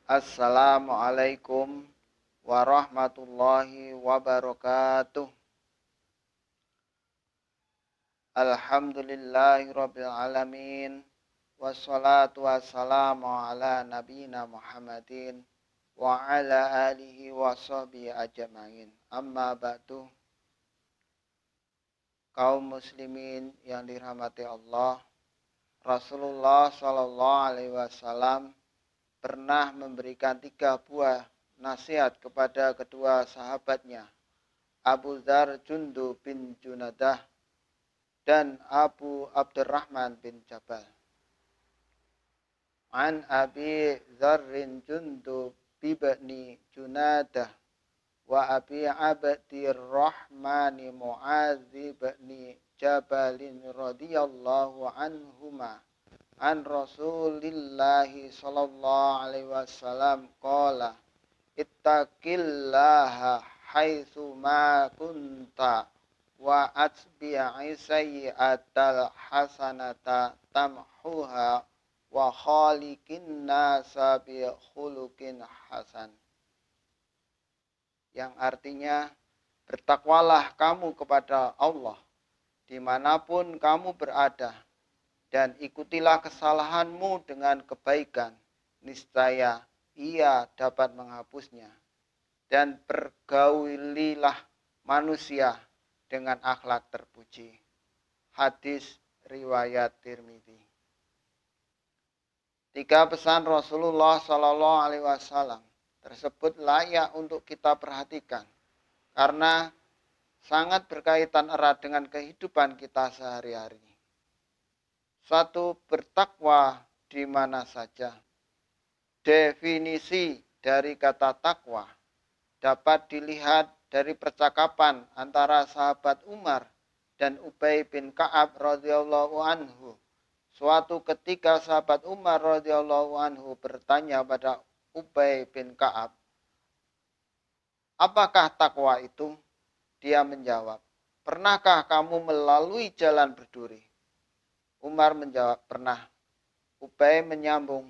Assalamualaikum warahmatullahi wabarakatuh. Alhamdulillahirabbil alamin. Wassalatu wassalamu ala nabiyina Muhammadin wa ala alihi wa sahbihi ajmain. Amma ba'du. Kaum muslimin yang dirahmati Allah, Rasulullah sallallahu alaihi wasallam pernah memberikan 3 buah nasihat kepada kedua sahabatnya, Abu Dzar Jundub bin Junadah dan Abu Abdurrahman bin Jabal. An Abi Dzarrin Jundub bin Junadah wa Abi Abdirrahman Mu'adz bin Jabal radhiyallahu anhuma an Rasulillahi sallallahu alaihi wasallam qala ittaqillaha haitsu ma kunta wa atbi'i sayyi'atal hasanata tamhuha wa khaliqin nasa bi khuluqin hasan, yang artinya bertakwalah kamu kepada Allah dimanapun kamu berada, dan ikutilah kesalahanmu dengan kebaikan, niscaya ia dapat menghapusnya. Dan pergaulilah manusia dengan akhlak terpuji. Hadis riwayat Tirmidzi. 3 pesan Rasulullah Sallallahu Alaihi Wasallam tersebut layak untuk kita perhatikan karena sangat berkaitan erat dengan kehidupan kita sehari-hari. 1. Bertakwa di mana saja. Definisi dari kata takwa dapat dilihat dari percakapan antara sahabat Umar dan Ubay bin Ka'ab radhiyallahu anhu. Suatu ketika sahabat Umar radhiyallahu anhu bertanya pada Ubay bin Ka'ab, "Apakah takwa itu?" Dia menjawab, "Pernahkah kamu melalui jalan berduri?" Umar menjawab, "Pernah." Ubay menyambung,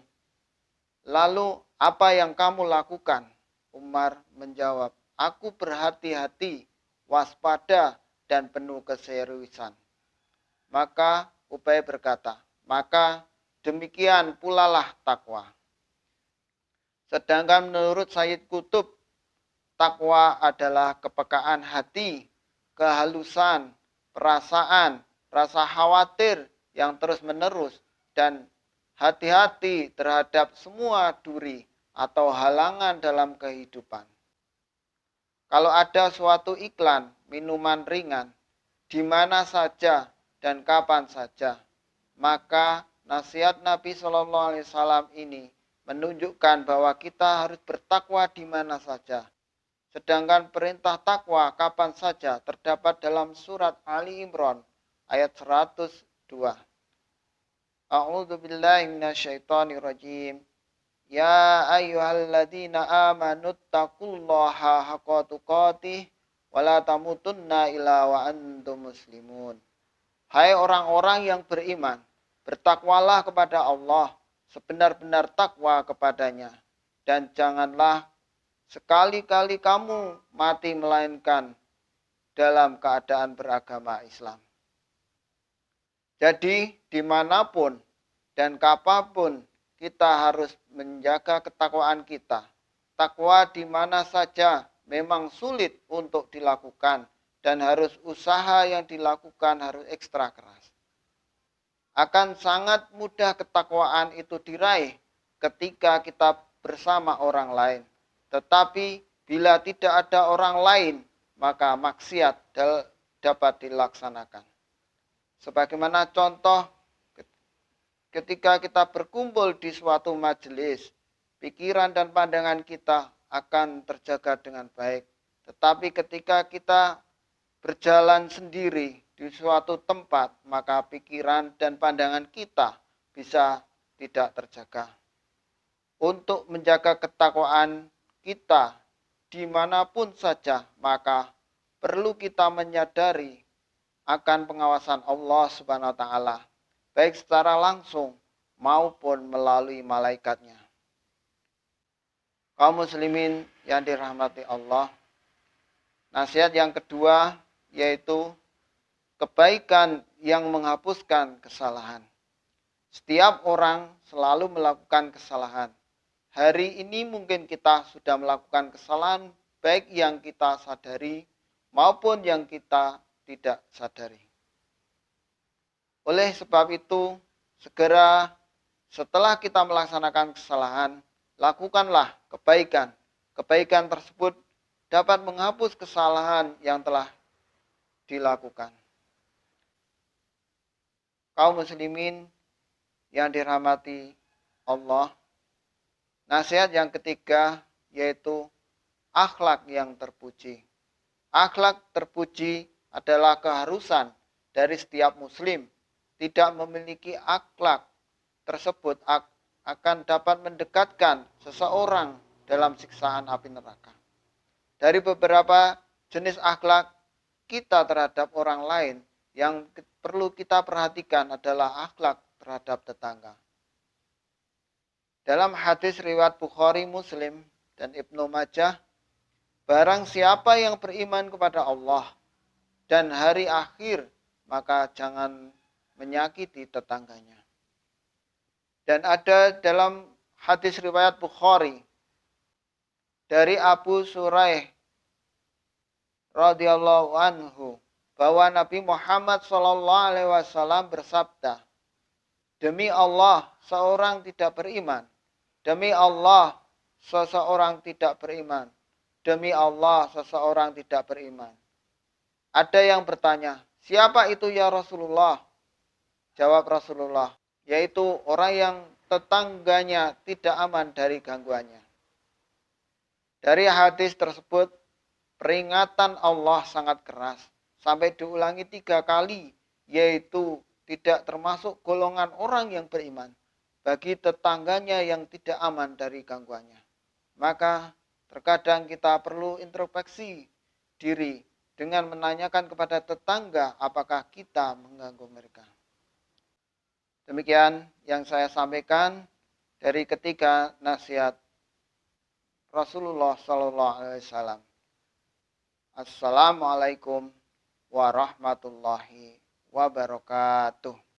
"Lalu apa yang kamu lakukan?" Umar menjawab, "Aku berhati-hati, waspada, dan penuh keseriusan." Maka Ubay berkata, "Maka demikian pula lah takwa." Sedangkan menurut Sayyid Qutb, takwa adalah kepekaan hati, kehalusan, perasaan, rasa khawatir yang terus-menerus, dan hati-hati terhadap semua duri atau halangan dalam kehidupan. Kalau ada suatu iklan minuman ringan, di mana saja dan kapan saja, maka nasihat Nabi Shallallahu Alaihi Wasallam ini menunjukkan bahwa kita harus bertakwa di mana saja. Sedangkan perintah takwa kapan saja terdapat dalam surat Ali Imran ayat 102. A'udzu billahi minasyaitonir rajim. Ya ayyuhalladzina amanu taqullaha haqqa tuqatih wa la tamutunna illa wa antum muslimun. Hai orang-orang yang beriman, bertakwalah kepada Allah sebenar-benar takwa kepadanya, dan janganlah sekali-kali kamu mati melainkan dalam keadaan beragama Islam. Jadi dimanapun dan kapanpun kita harus menjaga ketakwaan kita. Takwa di mana saja memang sulit untuk dilakukan dan harus usaha yang dilakukan harus ekstra keras. Akan sangat mudah ketakwaan itu diraih ketika kita bersama orang lain. Tetapi bila tidak ada orang lain, maka maksiat dapat dilaksanakan. Sebagaimana contoh, ketika kita berkumpul di suatu majelis, pikiran dan pandangan kita akan terjaga dengan baik. Tetapi ketika kita berjalan sendiri di suatu tempat, maka pikiran dan pandangan kita bisa tidak terjaga. Untuk menjaga ketakwaan kita dimanapun saja, maka perlu kita menyadari akan pengawasan Allah Subhanahu wa Ta'ala, baik secara langsung maupun melalui malaikatnya. Kaum muslimin yang dirahmati Allah, nasihat yang kedua yaitu kebaikan yang menghapuskan kesalahan. Setiap orang selalu melakukan kesalahan. Hari ini mungkin kita sudah melakukan kesalahan baik yang kita sadari maupun yang kita tidak sadari. Oleh sebab itu, segera setelah kita melaksanakan kesalahan, lakukanlah kebaikan. Kebaikan tersebut dapat menghapus kesalahan yang telah dilakukan. Kaum muslimin yang dirahmati Allah, nasihat yang ketiga yaitu akhlak yang terpuji. Akhlak terpuji adalah keharusan dari setiap muslim. Tidak memiliki akhlak tersebut akan dapat mendekatkan seseorang dalam siksaan api neraka. Dari beberapa jenis akhlak kita terhadap orang lain yang perlu kita perhatikan adalah akhlak terhadap tetangga. Dalam hadis riwayat Bukhari, Muslim, dan Ibnu Majah, barang siapa yang beriman kepada Allah dan hari akhir, maka jangan menyakiti tetangganya. Dan ada dalam hadis riwayat Bukhari dari Abu Suraih radhiyallahu anhu bahwa Nabi Muhammad SAW bersabda, demi Allah seorang tidak beriman, demi Allah seseorang tidak beriman, demi Allah seseorang tidak beriman. Ada yang bertanya, siapa itu ya Rasulullah? Jawab Rasulullah, yaitu orang yang tetangganya tidak aman dari gangguannya. Dari hadis tersebut, peringatan Allah sangat keras, sampai diulangi 3 kali, yaitu tidak termasuk golongan orang yang beriman, bagi tetangganya yang tidak aman dari gangguannya. Maka terkadang kita perlu introspeksi diri dengan menanyakan kepada tetangga apakah kita mengganggu mereka. Demikian yang saya sampaikan dari ketiga nasihat Rasulullah SAW. Assalamualaikum warahmatullahi wabarakatuh.